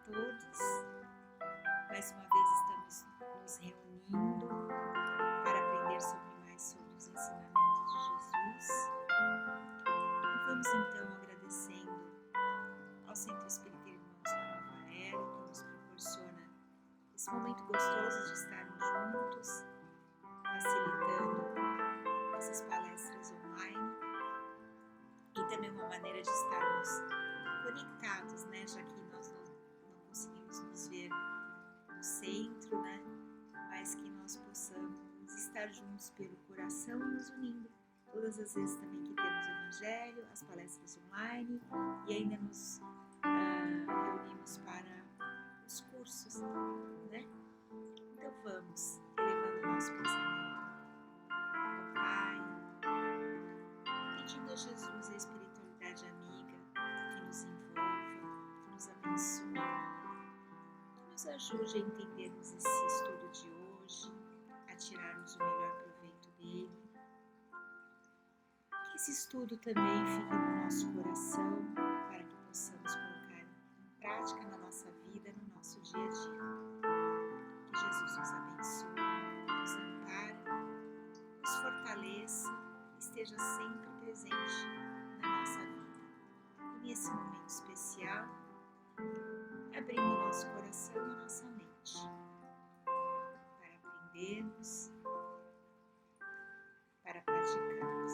todos. Mais uma vez estamos nos reunindo para aprender mais sobre os ensinamentos de Jesus. E vamos então agradecendo ao Centro Espírita Irmãos da Nova Era, que nos proporciona esse momento gostoso de estarmos juntos, facilitando essas palestras online e também uma maneira de estarmos conectados, né? Já que nós não conseguimos nos ver no centro, né? Mas que nós possamos estar juntos pelo coração e nos unindo. Todas as vezes também que temos o Evangelho, as palestras online e ainda nos reunimos para os cursos, né? Então vamos elevando o nosso pensamento ao Pai, pedindo a Jesus a espiritualidade amiga que nos envolva, que nos abençoe, que nos ajude a entendermos esse estudo de hoje, a tirarmos o melhor proveito dele. Que esse estudo também fique no nosso coração para que possamos colocar em prática na nossa vida, no nosso dia a dia. Que Jesus nos abençoe, nos ampare, nos fortaleça e esteja sempre presente na nossa vida. E nesse momento especial, abrindo o nosso coração e a nossa mente para aprendermos, para praticarmos.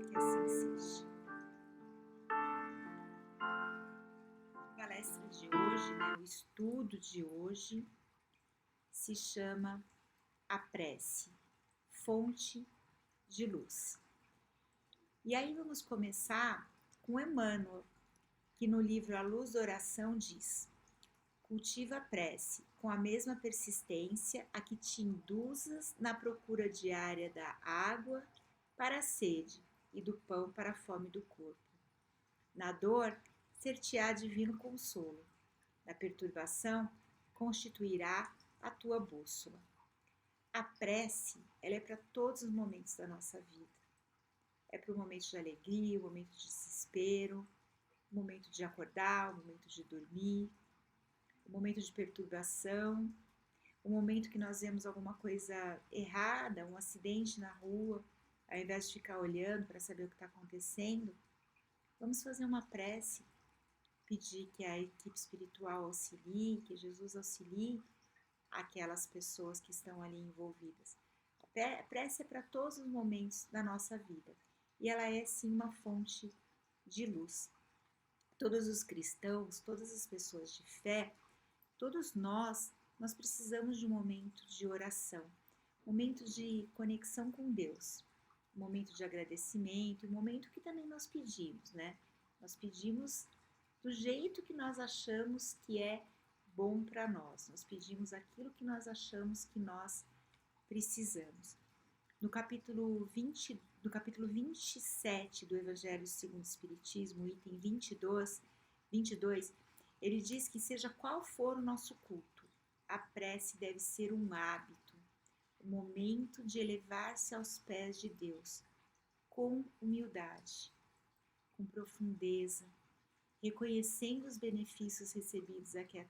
Que assim seja. A palestra de hoje, o estudo de hoje, se chama A Prece, Fonte de Luz. E aí vamos começar com Emmanuel, que no livro A Luz da Oração diz: cultiva a prece com a mesma persistência a que te induzas na procura diária da água para a sede e do pão para a fome do corpo. Na dor, ser-te-á divino consolo. Na perturbação, constituirá a tua bússola. A prece, ela é para todos os momentos da nossa vida. É para o momento de alegria, o momento de desespero, o momento de acordar, o momento de dormir, o momento de perturbação, o momento que nós vemos alguma coisa errada, um acidente na rua, ao invés de ficar olhando para saber o que está acontecendo, vamos fazer uma prece, pedir que a equipe espiritual auxilie, que Jesus auxilie aquelas pessoas que estão ali envolvidas. A prece é para todos os momentos da nossa vida e ela é sim uma fonte de luz. Todos os cristãos, todas as pessoas de fé, todos nós precisamos de um momento de oração, momento de conexão com Deus, momento de agradecimento, um momento que também nós pedimos, né? Nós pedimos do jeito que nós achamos que é bom para nós. Nós pedimos aquilo que nós achamos que nós precisamos. No capítulo 27 do Evangelho segundo o Espiritismo, item 22, ele diz que seja qual for o nosso culto, a prece deve ser um hábito, um momento de elevar-se aos pés de Deus, com humildade, com profundeza, reconhecendo os benefícios recebidos até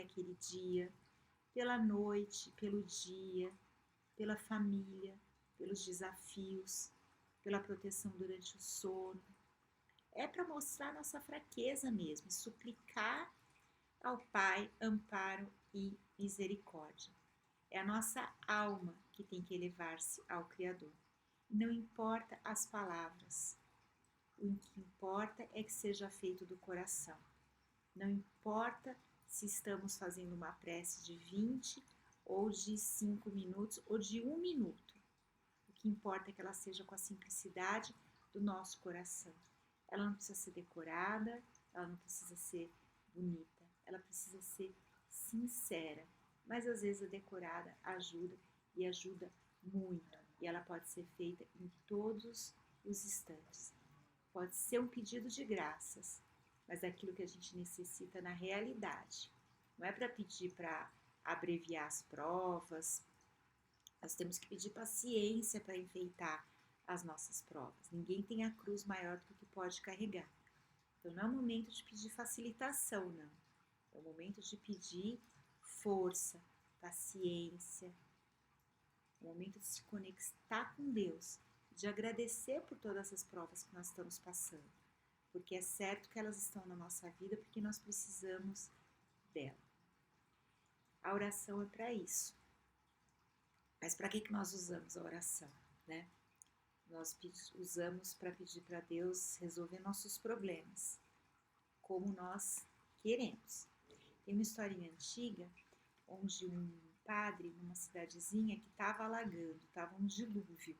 aquele dia, pela noite, pelo dia, pela família, pelos desafios, pela proteção durante o sono. É para mostrar nossa fraqueza mesmo, suplicar ao Pai amparo e misericórdia. É a nossa alma que tem que elevar-se ao Criador. Não importa as palavras, o que importa é que seja feito do coração. Não importa se estamos fazendo uma prece de 20 ou de 5 minutos ou de 1 minuto. O que importa é que ela seja com a simplicidade do nosso coração. Ela não precisa ser decorada, ela não precisa ser bonita, ela precisa ser sincera. Mas às vezes a decorada ajuda e ajuda muito. E ela pode ser feita em todos os instantes. Pode ser um pedido de graças, mas é aquilo que a gente necessita na realidade. Não é para pedir para abreviar as provas. Nós temos que pedir paciência para enfeitar as nossas provas. Ninguém tem a cruz maior do que pode carregar. Então não é o momento de pedir facilitação, não. É o momento de pedir força, paciência. É o momento de se conectar com Deus, de agradecer por todas as provas que nós estamos passando. Porque é certo que elas estão na nossa vida porque nós precisamos dela. A oração é para isso. Mas para que nós usamos a oração, né? Nós usamos para pedir para Deus resolver nossos problemas, como nós queremos. Tem uma historinha antiga, onde um padre, numa cidadezinha que estava alagando, estava um dilúvio,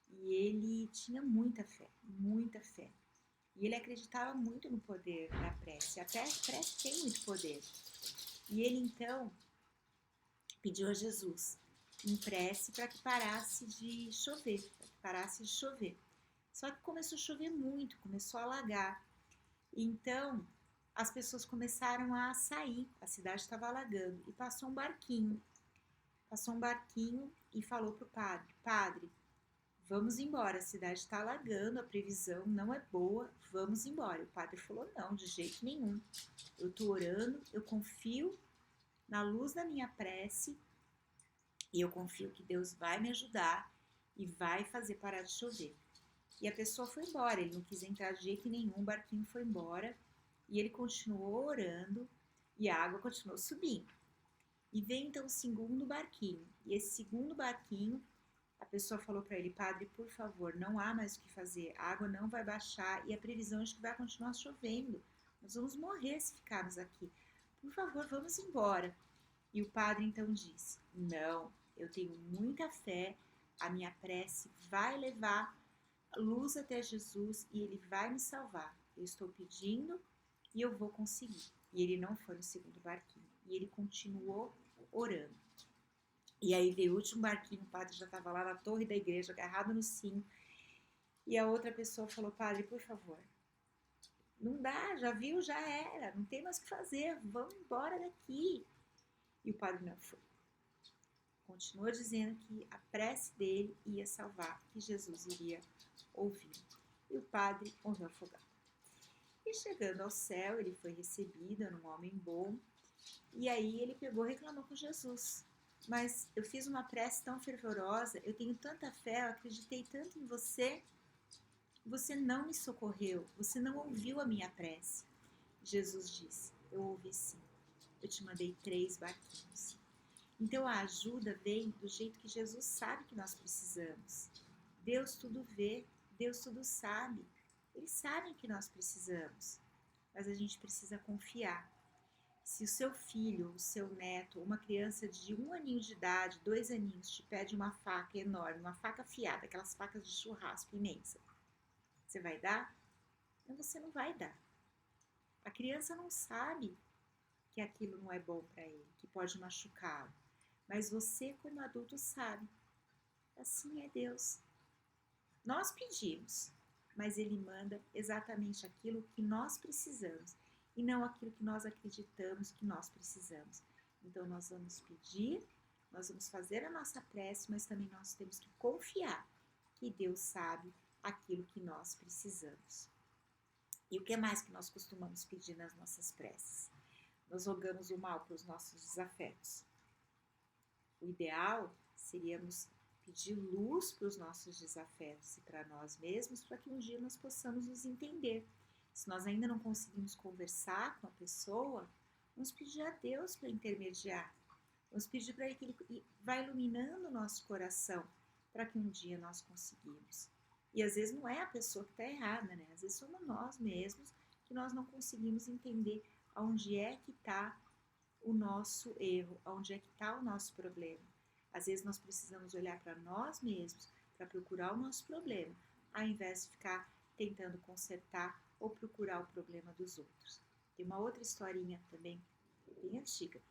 e ele tinha muita fé, muita fé. E ele acreditava muito no poder da prece, até a prece tem muito poder. E ele então pediu a Jesus em prece para que parasse de chover, Só que começou a chover muito, começou a alagar. Então as pessoas começaram a sair, a cidade estava alagando, e passou um barquinho e falou para o padre: Padre, vamos embora, a cidade está alagando, a previsão não é boa, vamos embora. O padre falou: não, de jeito nenhum, eu estou orando, eu confio na luz da minha prece e eu confio que Deus vai me ajudar e vai fazer parar de chover. E a pessoa foi embora, ele não quis entrar de jeito nenhum, o barquinho foi embora e ele continuou orando e a água continuou subindo. E veio então o segundo barquinho, e esse segundo barquinho, a pessoa falou para ele: Padre, por favor, não há mais o que fazer, a água não vai baixar e a previsão é de que vai continuar chovendo, nós vamos morrer se ficarmos aqui, por favor, vamos embora. E o padre então disse: não, eu tenho muita fé, a minha prece vai levar luz até Jesus e ele vai me salvar. Eu estou pedindo e eu vou conseguir. E ele não foi no segundo barquinho. E ele continuou orando. E aí veio o último barquinho, o padre já estava lá na torre da igreja, agarrado no sino. E a outra pessoa falou: Padre, por favor, não dá, já viu, já era, não tem mais o que fazer, vamos embora daqui. E o padre não foi. Continuou dizendo que a prece dele ia salvar, que Jesus iria ouvir. E o padre morreu afogado. E chegando ao céu, ele foi recebido, era um homem bom. E aí ele pegou e reclamou com Jesus: mas eu fiz uma prece tão fervorosa, eu tenho tanta fé, eu acreditei tanto em você, você não me socorreu, você não ouviu a minha prece. Jesus disse: eu ouvi sim, eu te mandei 3 barquinhos. Então a ajuda vem do jeito que Jesus sabe que nós precisamos. Deus tudo vê, Deus tudo sabe. Ele sabe que nós precisamos, mas a gente precisa confiar. Se o seu filho, o seu neto, uma criança de 1 aninho de idade, 2 aninhos, te pede uma faca enorme, uma faca afiada, aquelas facas de churrasco imensa, você vai dar? Não, você não vai dar. A criança não sabe que aquilo não é bom para ele, que pode machucá-lo. Mas você, como adulto, sabe. Assim é Deus. Nós pedimos, mas Ele manda exatamente aquilo que nós precisamos e não aquilo que nós acreditamos que nós precisamos. Então nós vamos pedir, nós vamos fazer a nossa prece, mas também nós temos que confiar que Deus sabe aquilo que nós precisamos. E o que mais que nós costumamos pedir nas nossas preces? Nós rogamos o mal para os nossos desafetos. O ideal seríamos pedir luz para os nossos desafetos e para nós mesmos, para que um dia nós possamos nos entender. Se nós ainda não conseguimos conversar com a pessoa, vamos pedir a Deus para intermediar. Vamos pedir para Ele que Ele vá iluminando o nosso coração, para que um dia nós conseguimos. E às vezes não é a pessoa que está errada, né? Às vezes somos nós mesmos que nós não conseguimos entender aonde é que está o nosso erro, onde é que está o nosso problema. Às vezes nós precisamos olhar para nós mesmos, para procurar o nosso problema, ao invés de ficar tentando consertar ou procurar o problema dos outros. Tem uma outra historinha também, bem antiga,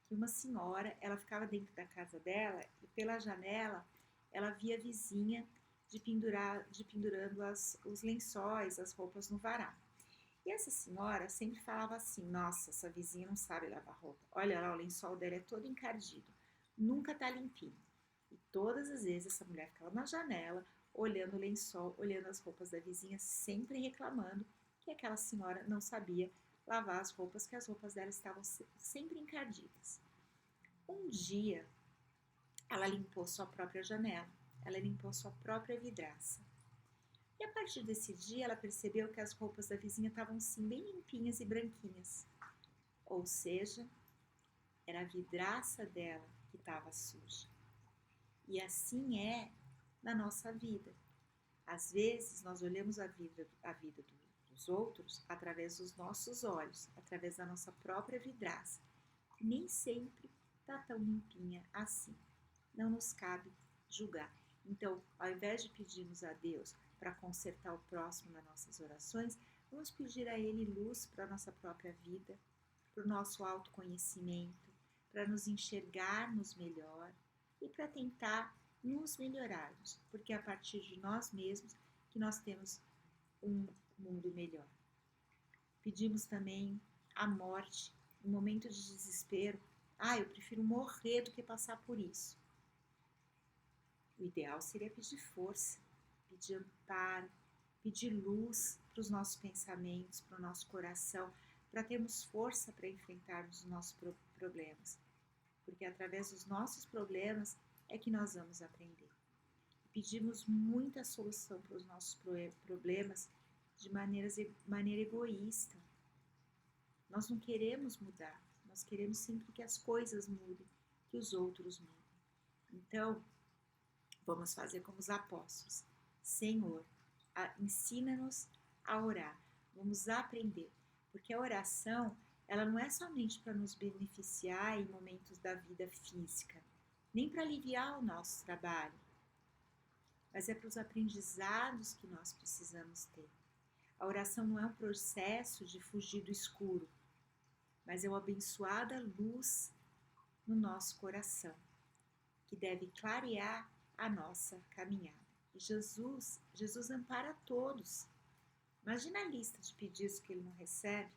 que uma senhora, ela ficava dentro da casa dela e pela janela ela via a vizinha pendurando os lençóis, as roupas no varal. E essa senhora sempre falava assim: nossa, essa vizinha não sabe lavar roupa. Olha lá, o lençol dela é todo encardido, nunca tá limpinho. E todas as vezes essa mulher ficava na janela, olhando o lençol, olhando as roupas da vizinha, sempre reclamando que aquela senhora não sabia lavar as roupas, que as roupas dela estavam sempre encardidas. Um dia, ela limpou sua própria janela, ela limpou sua própria vidraça. E a partir desse dia, ela percebeu que as roupas da vizinha estavam sim bem limpinhas e branquinhas. Ou seja, era a vidraça dela que estava suja. E assim é na nossa vida. Às vezes, nós olhamos a vida dos outros através dos nossos olhos, através da nossa própria vidraça. E nem sempre está tão limpinha assim. Não nos cabe julgar. Então, ao invés de pedirmos a Deus para consertar o próximo nas nossas orações, vamos pedir a Ele luz para a nossa própria vida, para o nosso autoconhecimento, para nos enxergarmos melhor e para tentar nos melhorarmos, porque é a partir de nós mesmos que nós temos um mundo melhor. Pedimos também a morte em momento de desespero. Eu prefiro morrer do que passar por isso. O ideal seria pedir força, pedir amparo, pedir luz para os nossos pensamentos, para o nosso coração, para termos força para enfrentarmos os nossos problemas. Porque através dos nossos problemas é que nós vamos aprender. Pedimos muita solução para os nossos problemas de maneira egoísta. Nós não queremos mudar, nós queremos sempre que as coisas mudem, que os outros mudem. Então, vamos fazer como os apóstolos. Senhor, ensina-nos a orar. Vamos aprender. Porque a oração, ela não é somente para nos beneficiar em momentos da vida física, nem para aliviar o nosso trabalho, mas é para os aprendizados que nós precisamos ter. A oração não é um processo de fugir do escuro, mas é uma abençoada luz no nosso coração, que deve clarear a nossa caminhada. E Jesus ampara todos. Imagina a lista de pedidos que ele não recebe,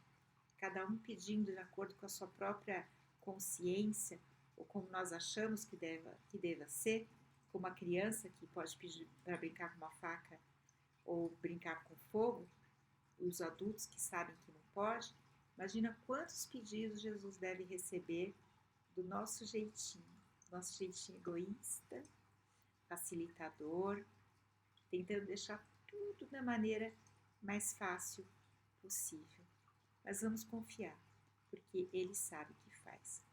cada um pedindo de acordo com a sua própria consciência, ou como nós achamos que deva ser, como a criança que pode pedir para brincar com uma faca ou brincar com fogo, e os adultos que sabem que não pode. Imagina quantos pedidos Jesus deve receber do nosso jeitinho egoísta, facilitador, tentando deixar tudo da maneira mais fácil possível. Mas vamos confiar, porque Ele sabe o que faz.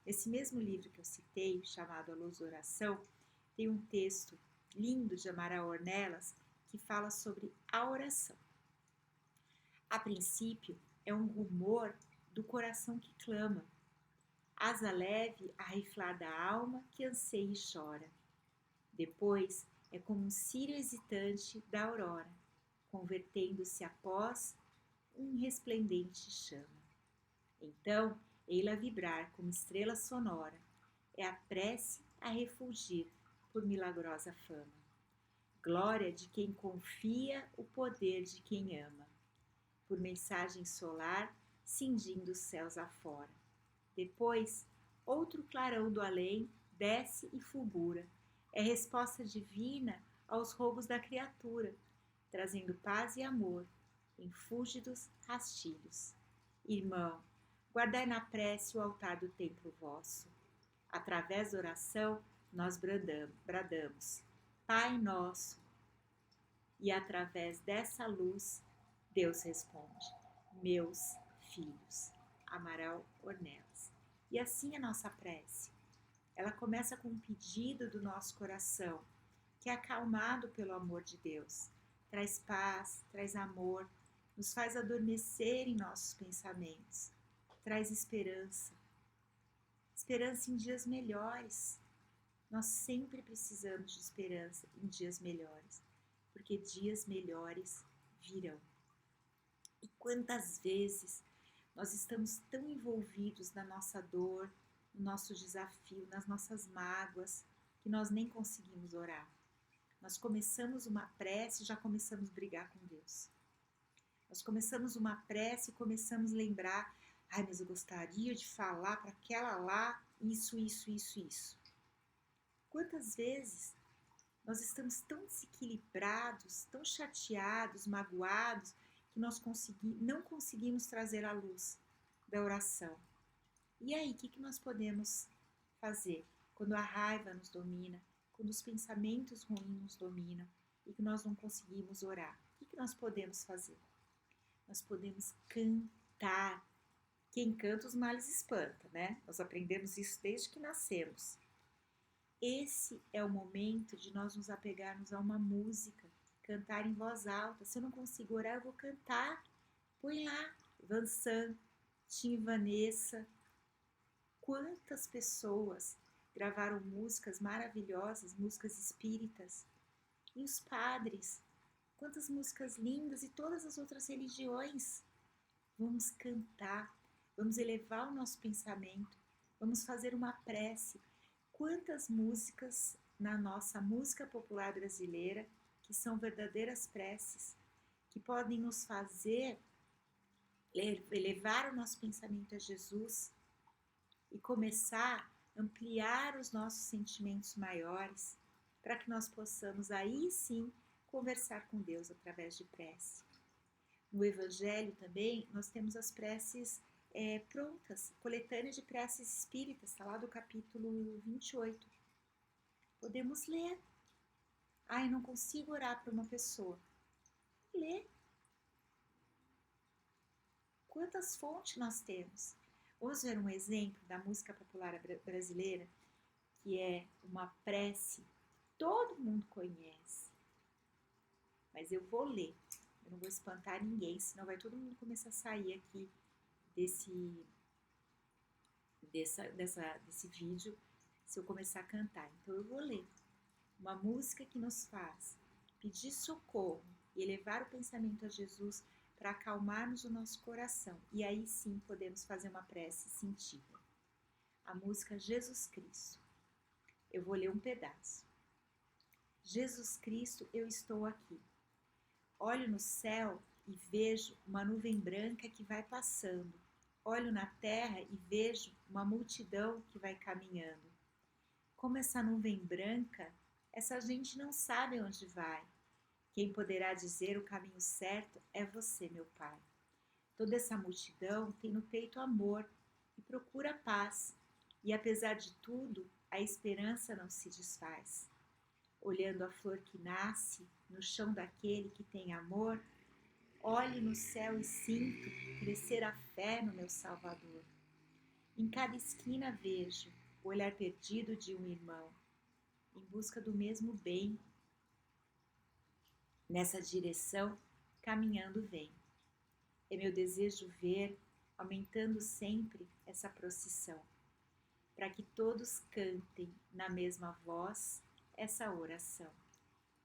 Nesse mesmo livro que eu citei, chamado A Luz da Oração, tem um texto lindo de Amaral Ornelas que fala sobre a oração. A princípio, é um rumor do coração que clama, asa leve a riflar da alma que anseia e chora. Depois, é como um círio hesitante da aurora, convertendo-se após um resplendente chama. Então, ei-la vibrar como estrela sonora, é a prece a refulgir por milagrosa fama. Glória de quem confia o poder de quem ama, por mensagem solar cingindo os céus afora. Depois, outro clarão do além desce e fulgura, é resposta divina aos rogos da criatura, trazendo paz e amor em fúlgidos rastilhos. Irmão, guardai na prece o altar do templo vosso. Através da oração, nós bradamos, Pai nosso, e através dessa luz, Deus responde, meus filhos. Amaral Ornelas. E assim a nossa prece. Ela começa com um pedido do nosso coração, que é acalmado pelo amor de Deus. Traz paz, traz amor, nos faz adormecer em nossos pensamentos. Traz esperança. Esperança em dias melhores. Nós sempre precisamos de esperança em dias melhores, porque dias melhores virão. E quantas vezes nós estamos tão envolvidos na nossa dor, no nosso desafio, nas nossas mágoas, que nós nem conseguimos orar. Nós começamos uma prece e já começamos a brigar com Deus. Nós começamos uma prece e começamos a lembrar, mas eu gostaria de falar para aquela lá, isso. Quantas vezes nós estamos tão desequilibrados, tão chateados, magoados, que nós não conseguimos trazer à luz da oração. E aí, o que nós podemos fazer quando a raiva nos domina, quando os pensamentos ruins nos dominam e que nós não conseguimos orar? O que nós podemos fazer? Nós podemos cantar. Quem canta os males espanta, né? Nós aprendemos isso desde que nascemos. Esse é o momento de nós nos apegarmos a uma música, cantar em voz alta. Se eu não consigo orar, eu vou cantar. Põe lá, Vansan, Tim Vanessa. Quantas pessoas gravaram músicas maravilhosas, músicas espíritas. E os padres, quantas músicas lindas, e todas as outras religiões. Vamos cantar, vamos elevar o nosso pensamento, vamos fazer uma prece. Quantas músicas na nossa música popular brasileira que são verdadeiras preces, que podem nos fazer elevar o nosso pensamento a Jesus e começar a ampliar os nossos sentimentos maiores, para que nós possamos aí sim conversar com Deus através de prece. No Evangelho também nós temos as preces prontas, coletânea de preces espíritas, está lá do capítulo 28. Podemos ler. Eu não consigo orar para uma pessoa. Lê. Quantas fontes nós temos? Vamos ver um exemplo da música popular brasileira, que é uma prece que todo mundo conhece. Mas eu vou ler. Eu não vou espantar ninguém, senão vai todo mundo começar a sair aqui desse vídeo se eu começar a cantar. Então eu vou ler uma música que nos faz pedir socorro e elevar o pensamento a Jesus para acalmarmos o nosso coração. E aí sim podemos fazer uma prece sentida. A música Jesus Cristo. Eu vou ler um pedaço. Jesus Cristo, eu estou aqui. Olho no céu e vejo uma nuvem branca que vai passando. Olho na terra e vejo uma multidão que vai caminhando. Como essa nuvem branca, essa gente não sabe onde vai. Quem poderá dizer o caminho certo é você, meu Pai. Toda essa multidão tem no peito amor e procura paz. E apesar de tudo, a esperança não se desfaz. Olhando a flor que nasce no chão daquele que tem amor, olhe no céu e sinto crescer a fé no meu Salvador. Em cada esquina vejo o olhar perdido de um irmão, em busca do mesmo bem. Nessa direção, caminhando vem. É meu desejo ver, aumentando sempre essa procissão, para que todos cantem na mesma voz essa oração.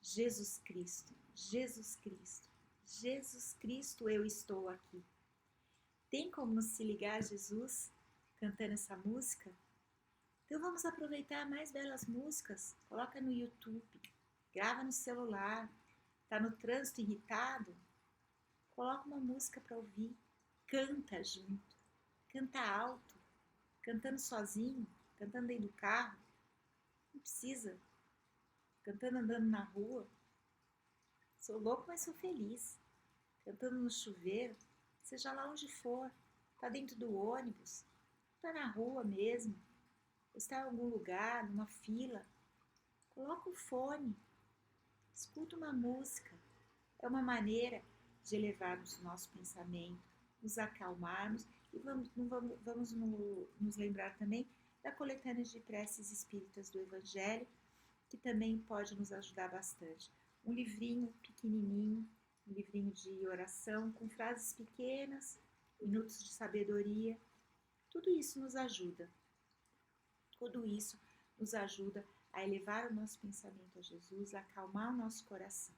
Jesus Cristo, Jesus Cristo, Jesus Cristo, eu estou aqui. Tem como se ligar a Jesus cantando essa música? Então vamos aproveitar mais belas músicas. Coloca no YouTube, grava no celular. Está no trânsito irritado? Coloca uma música para ouvir. Canta junto. Canta alto. Cantando sozinho. Cantando dentro do carro. Não precisa. Cantando andando na rua. Sou louco, mas sou feliz. Cantando no chuveiro. Seja lá onde for. Está dentro do ônibus. Está na rua mesmo. Está em algum lugar, numa fila. Coloca o fone. Escuta uma música. É uma maneira de elevarmos o nosso pensamento, nos acalmarmos e vamos nos lembrar também da coletânea de preces espíritas do Evangelho, que também pode nos ajudar bastante. Um livrinho pequenininho, um livrinho de oração com frases pequenas, minutos de sabedoria. Tudo isso nos ajuda. Tudo isso nos ajuda a elevar o nosso pensamento a Jesus, a acalmar o nosso coração.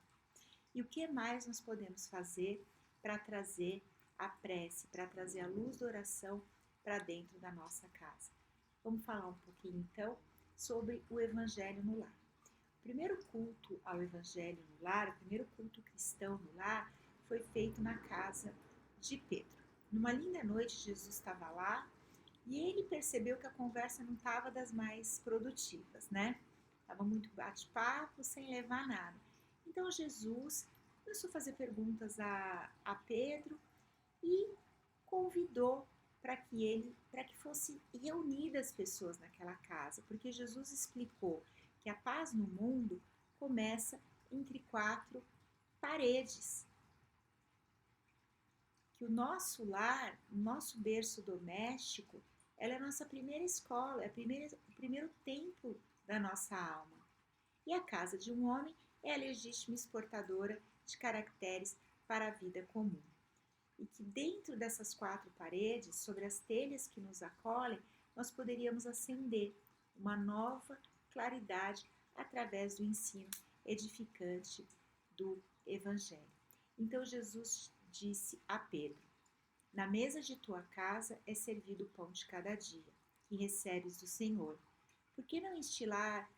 E o que mais nós podemos fazer para trazer a prece, para trazer a luz da oração para dentro da nossa casa? Vamos falar um pouquinho então sobre o Evangelho no lar. O primeiro culto ao Evangelho no lar, o primeiro culto cristão no lar, foi feito na casa de Pedro. Numa linda noite, Jesus estava lá e ele percebeu que a conversa não estava das mais produtivas, né? Estava muito bate-papo, sem levar nada. Então Jesus começou a fazer perguntas a Pedro e convidou para que fosse reunidas as pessoas naquela casa, porque Jesus explicou que a paz no mundo começa entre quatro paredes, que o nosso lar, o nosso berço doméstico, ela é a nossa primeira escola, é o primeiro templo da nossa alma. E a casa de um homem é a legítima exportadora de caracteres para a vida comum. E que dentro dessas quatro paredes, sobre as telhas que nos acolhem, nós poderíamos acender uma nova claridade através do ensino edificante do Evangelho. Então Jesus disse a Pedro: na mesa de tua casa é servido o pão de cada dia, que recebes do Senhor. Por que não estilar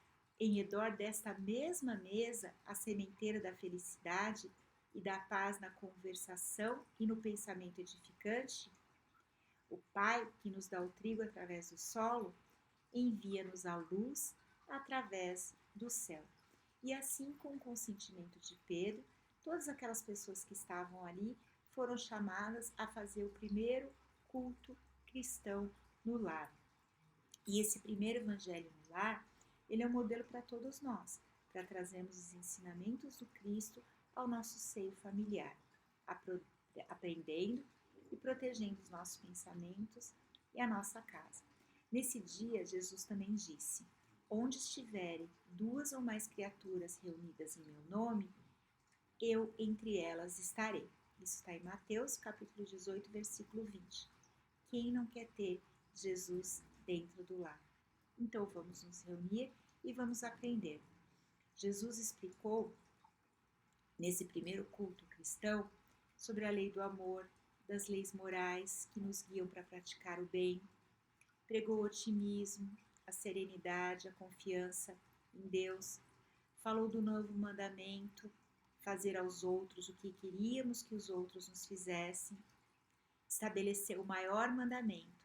em redor desta mesma mesa a sementeira da felicidade e da paz na conversação e no pensamento edificante? O Pai, que nos dá o trigo através do solo, envia-nos a luz através do céu. E assim, com o consentimento de Pedro, todas aquelas pessoas que estavam ali foram chamadas a fazer o primeiro culto cristão no lar. E esse primeiro evangelho no lar, ele é um modelo para todos nós, para trazermos os ensinamentos do Cristo ao nosso seio familiar, aprendendo e protegendo os nossos pensamentos e a nossa casa. Nesse dia, Jesus também disse: onde estiverem duas ou mais criaturas reunidas em meu nome, eu entre elas estarei. Isso está em Mateus, capítulo 18, versículo 20. Quem não quer ter Jesus dentro do lar? Então vamos nos reunir e vamos aprender. Jesus explicou, nesse primeiro culto cristão, sobre a lei do amor, das leis morais que nos guiam para praticar o bem. Pregou o otimismo, a serenidade, a confiança em Deus. Falou do novo mandamento, fazer aos outros o que queríamos que os outros nos fizessem. Estabeleceu o maior mandamento: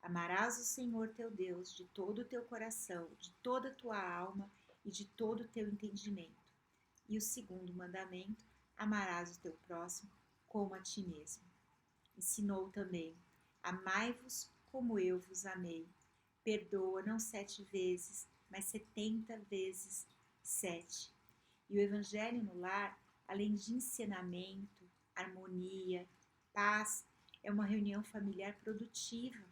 amarás o Senhor teu Deus de todo o teu coração, de toda a tua alma e de todo o teu entendimento. E o segundo mandamento: amarás o teu próximo como a ti mesmo. Ensinou também: amai-vos como eu vos amei. Perdoa não 7 vezes, mas 70 vezes 7. E o Evangelho no lar, além de ensinamento, harmonia, paz, é uma reunião familiar produtiva,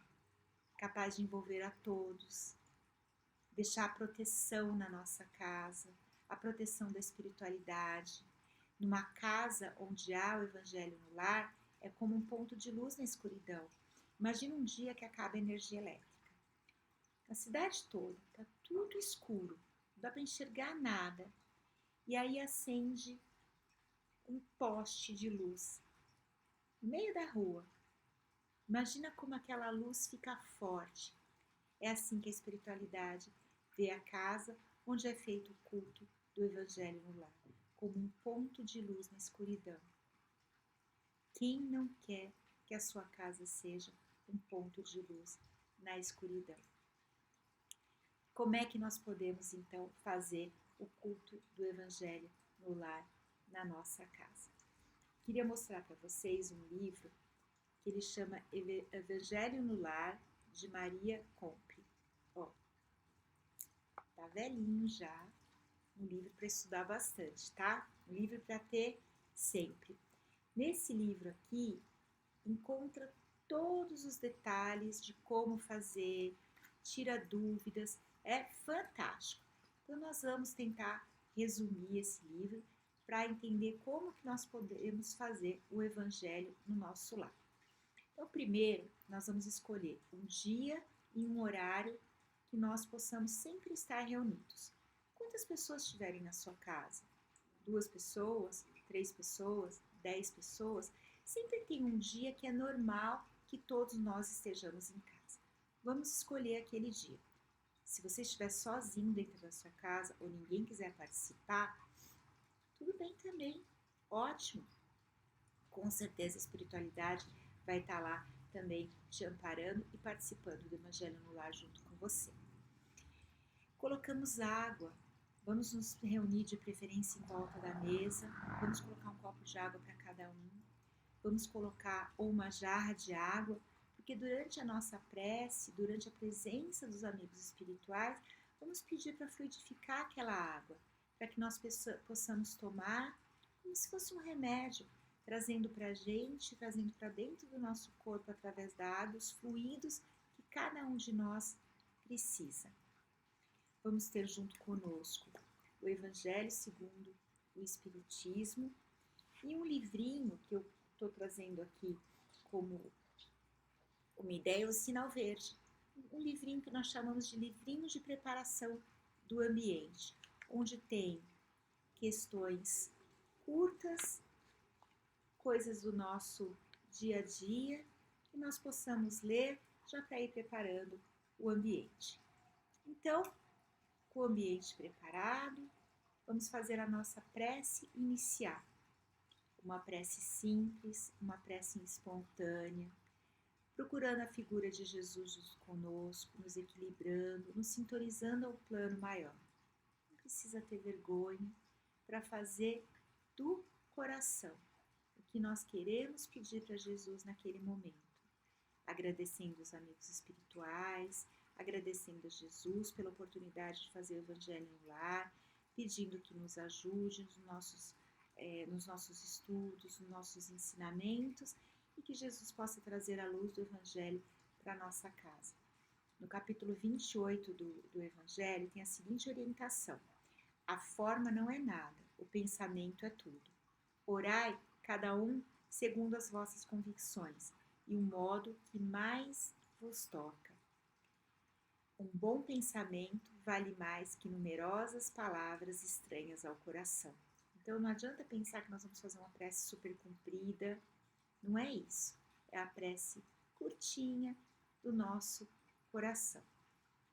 capaz de envolver a todos, deixar a proteção na nossa casa, a proteção da espiritualidade. Numa casa onde há o Evangelho no lar, é como um ponto de luz na escuridão. Imagina um dia que acaba a energia elétrica. A cidade toda está tudo escuro, não dá para enxergar nada. E aí acende um poste de luz no meio da rua. Imagina como aquela luz fica forte. É assim que a espiritualidade vê a casa onde é feito o culto do Evangelho no lar, como um ponto de luz na escuridão. Quem não quer que a sua casa seja um ponto de luz na escuridão? Como é que nós podemos, então, fazer o culto do Evangelho no lar, na nossa casa? Queria mostrar para vocês um livro que ele chama Evangelho no Lar, de Maria Compre. Ó, tá velhinho já, um livro para estudar bastante, tá? Um livro para ter sempre. Nesse livro aqui, encontra todos os detalhes de como fazer, tira dúvidas, é fantástico. Então nós vamos tentar resumir esse livro para entender como que nós podemos fazer o Evangelho no nosso lar. Então, primeiro, nós vamos escolher um dia e um horário que nós possamos sempre estar reunidos. Quantas pessoas estiverem na sua casa? 2 pessoas, 3 pessoas, 10 pessoas? Sempre tem um dia que é normal que todos nós estejamos em casa. Vamos escolher aquele dia. Se você estiver sozinho dentro da sua casa ou ninguém quiser participar, tudo bem também, ótimo. Com certeza a espiritualidade vai estar lá também te amparando e participando do Evangelho no Lar junto com você. Colocamos água Vamos nos reunir de preferência em volta da mesa. Vamos colocar um copo de água para cada um. Vamos colocar ou uma jarra de água, porque durante a nossa prece, durante a presença dos amigos espirituais, vamos pedir para fluidificar aquela água, para que nós possamos tomar como se fosse um remédio, trazendo para a gente, trazendo para dentro do nosso corpo, através da água, os fluidos que cada um de nós precisa. Vamos ter junto conosco o Evangelho segundo o Espiritismo e um livrinho que eu estou trazendo aqui como uma ideia, o Sinal Verde. Um livrinho que nós chamamos de livrinho de preparação do ambiente, onde tem questões curtas, coisas do nosso dia a dia, que nós possamos ler já para ir preparando o ambiente. Então, com o ambiente preparado, vamos fazer a nossa prece inicial. Uma prece simples, uma prece espontânea, procurando a figura de Jesus conosco, nos equilibrando, nos sintonizando ao plano maior. Não precisa ter vergonha para fazer do coração o que nós queremos pedir para Jesus naquele momento. Agradecendo os amigos espirituais, agradecendo a Jesus pela oportunidade de fazer o Evangelho no lar, pedindo que nos ajude nos nossos estudos, nos nossos ensinamentos e que Jesus possa trazer a luz do Evangelho para a nossa casa. No capítulo 28 do Evangelho tem a seguinte orientação: a forma não é nada, o pensamento é tudo. Orai, cada um segundo as vossas convicções e o modo que mais vos toca. Um bom pensamento vale mais que numerosas palavras estranhas ao coração. Então não adianta pensar que nós vamos fazer uma prece super comprida, não é isso. É a prece curtinha do nosso coração.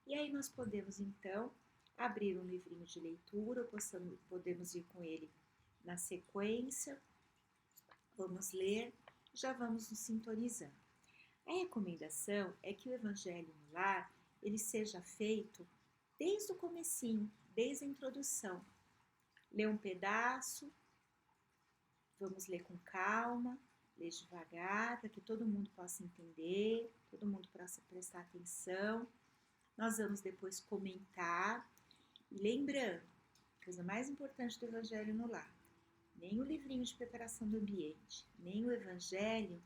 E aí nós podemos então abrir um livrinho de leitura, podemos ir com ele na sequência, vamos ler, já vamos nos sintonizando. A recomendação é que o Evangelho no lar ele seja feito desde o comecinho, desde a introdução. Lê um pedaço, vamos ler com calma, ler devagar, para que todo mundo possa entender, todo mundo possa prestar atenção. Nós vamos depois comentar. E lembrando, a coisa mais importante do Evangelho no lar, nem o livrinho de preparação do ambiente, nem o Evangelho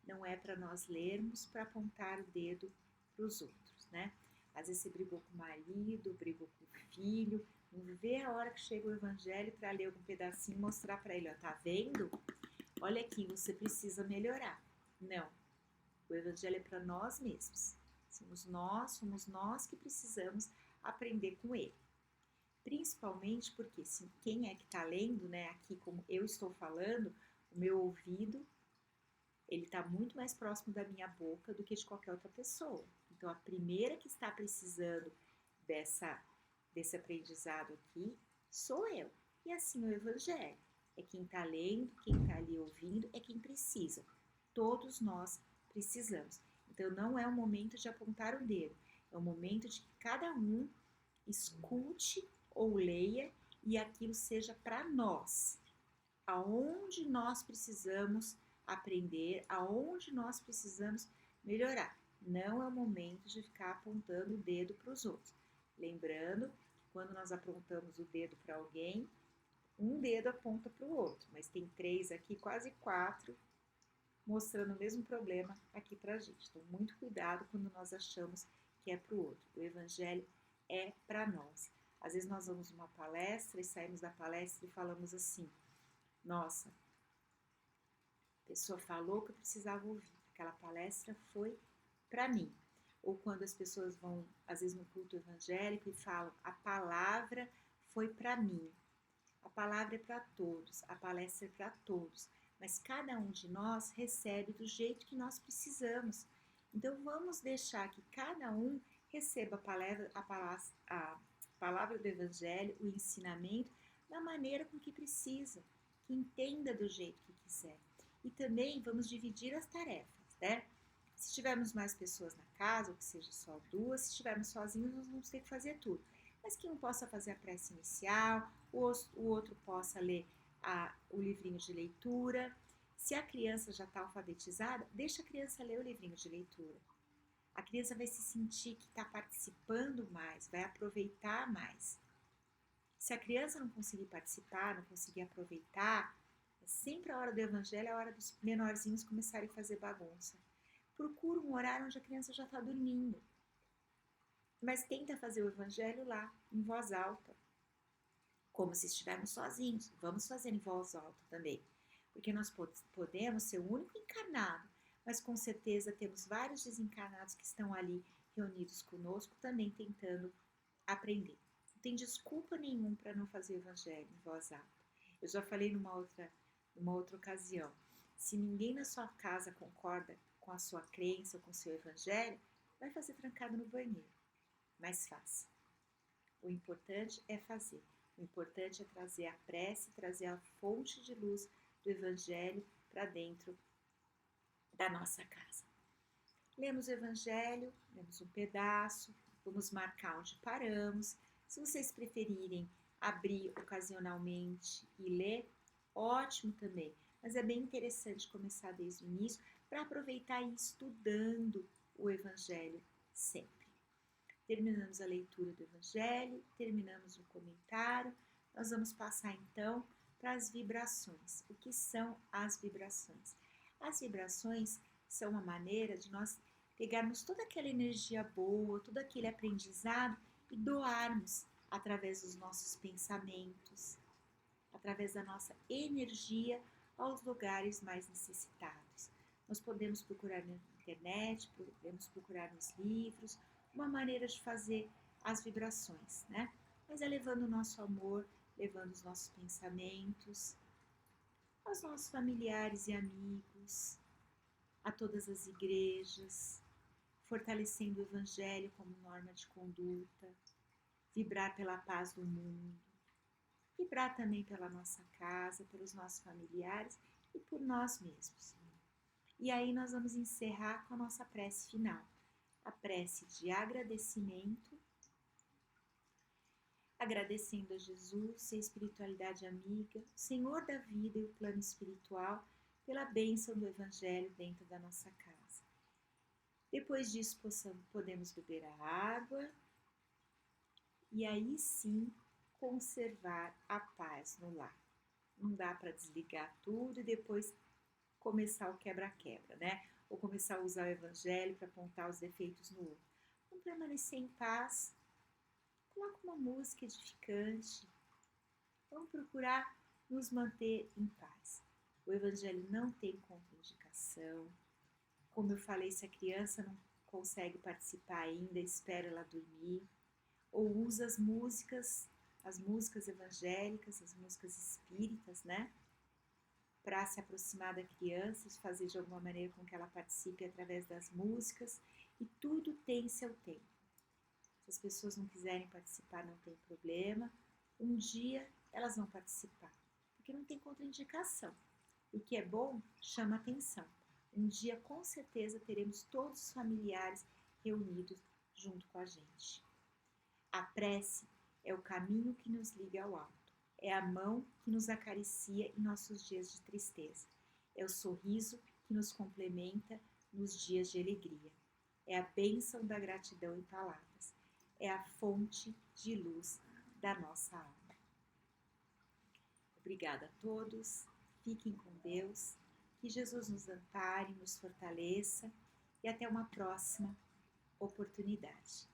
não é para nós lermos para apontar o dedo para os outros, né? Às vezes você brigou com o marido, brigou com o filho, não vê a hora que chega o Evangelho para ler algum pedacinho e mostrar para ele, ó, tá vendo? Olha aqui, você precisa melhorar. Não, o Evangelho é para nós mesmos. Somos nós que precisamos aprender com ele. Principalmente porque quem é que está lendo, né, aqui como eu estou falando, o meu ouvido, ele está muito mais próximo da minha boca do que de qualquer outra pessoa. Então, a primeira que está precisando desse aprendizado aqui sou eu. E assim o Evangelho. É quem está lendo, quem está ali ouvindo, é quem precisa. Todos nós precisamos. Então, não é o momento de apontar o dedo. É o momento de que cada um escute ou leia e aquilo seja para nós. Aonde nós precisamos aprender, aonde nós precisamos melhorar. Não é o momento de ficar apontando o dedo para os outros. Lembrando que quando nós apontamos o dedo para alguém, um dedo aponta para o outro, mas tem 3 aqui, quase 4, mostrando o mesmo problema aqui para a gente. Então, muito cuidado quando nós achamos que é para o outro. O Evangelho é para nós. Às vezes nós vamos numa palestra e saímos da palestra e falamos assim: nossa, a pessoa falou que eu precisava ouvir. Aquela palestra foi para mim. Ou quando as pessoas vão, às vezes no culto evangélico, e falam: a palavra foi para mim. A palavra é para todos, a palestra é para todos. Mas cada um de nós recebe do jeito que nós precisamos. Então vamos deixar que cada um receba a palavra do Evangelho, o ensinamento, da maneira com que precisa, que entenda do jeito que quiser. E também vamos dividir as tarefas, né? Se tivermos mais pessoas na casa, ou que seja só 2, se estivermos sozinhos, nós vamos ter que fazer tudo. mas que um possa fazer a prece inicial, o outro possa ler o livrinho de leitura. Se a criança já está alfabetizada, deixa a criança ler o livrinho de leitura. A criança vai se sentir que está participando mais, vai aproveitar mais. Se a criança não conseguir participar, não conseguir aproveitar, é sempre a hora do evangelho, é a hora dos menorzinhos começarem a fazer bagunça. Procura um horário onde a criança já está dormindo. Mas tenta fazer o evangelho lá, em voz alta. Como se estivermos sozinhos. Vamos fazer em voz alta também. Porque nós podemos ser o único encarnado, mas com certeza temos vários desencarnados que estão ali reunidos conosco, também tentando aprender. Não tem desculpa nenhuma para não fazer o evangelho em voz alta. Eu já falei numa outra ocasião. Se ninguém na sua casa concorda com a sua crença ou com o seu evangelho, vai fazer trancado no banheiro. Mas faça. O importante é fazer. O importante é trazer a prece, trazer a fonte de luz do evangelho para dentro da nossa casa. Lemos o evangelho, lemos um pedaço, vamos marcar onde paramos. Se vocês preferirem abrir ocasionalmente e ler, ótimo também. Mas é bem interessante começar desde o início para aproveitar e ir estudando o evangelho sempre. Terminamos a leitura do evangelho, terminamos o comentário. Nós vamos passar então para as vibrações. O que são as vibrações? As vibrações são uma maneira de nós pegarmos toda aquela energia boa, todo aquele aprendizado e doarmos através dos nossos pensamentos, através da nossa energia aos lugares mais necessitados. Nós podemos procurar na internet, podemos procurar nos livros, uma maneira de fazer as vibrações, né? Mas é levando o nosso amor, levando os nossos pensamentos aos nossos familiares e amigos, a todas as igrejas, fortalecendo o evangelho como norma de conduta, vibrar pela paz do mundo, vibrar também pela nossa casa, pelos nossos familiares e por nós mesmos. E aí nós vamos encerrar com a nossa prece final, a prece de agradecimento, agradecendo a Jesus, a espiritualidade amiga, o Senhor da vida e o plano espiritual, pela bênção do evangelho dentro da nossa casa. Depois disso, podemos beber a água e aí sim conservar a paz no lar. Não dá para desligar tudo e depois começar o quebra-quebra, né? Ou começar a usar o evangelho para apontar os defeitos no outro. Vamos permanecer em paz. Coloca uma música edificante. Vamos procurar nos manter em paz. O evangelho não tem contraindicação. Como eu falei, se a criança não consegue participar ainda, espera ela dormir. Ou usa as músicas evangélicas, as músicas espíritas, né? Para se aproximar da criança e fazer de alguma maneira com que ela participe através das músicas. E tudo tem seu tempo. Se as pessoas não quiserem participar, não tem problema. Um dia elas vão participar, porque não tem contraindicação. O que é bom chama atenção. Um dia, com certeza, teremos todos os familiares reunidos junto com a gente. A prece é o caminho que nos liga ao alto. É a mão que nos acaricia em nossos dias de tristeza. É o sorriso que nos complementa nos dias de alegria. É a bênção da gratidão em palavras. É a fonte de luz da nossa alma. Obrigada a todos. Fiquem com Deus. Que Jesus nos ampare, nos fortaleça e até uma próxima oportunidade.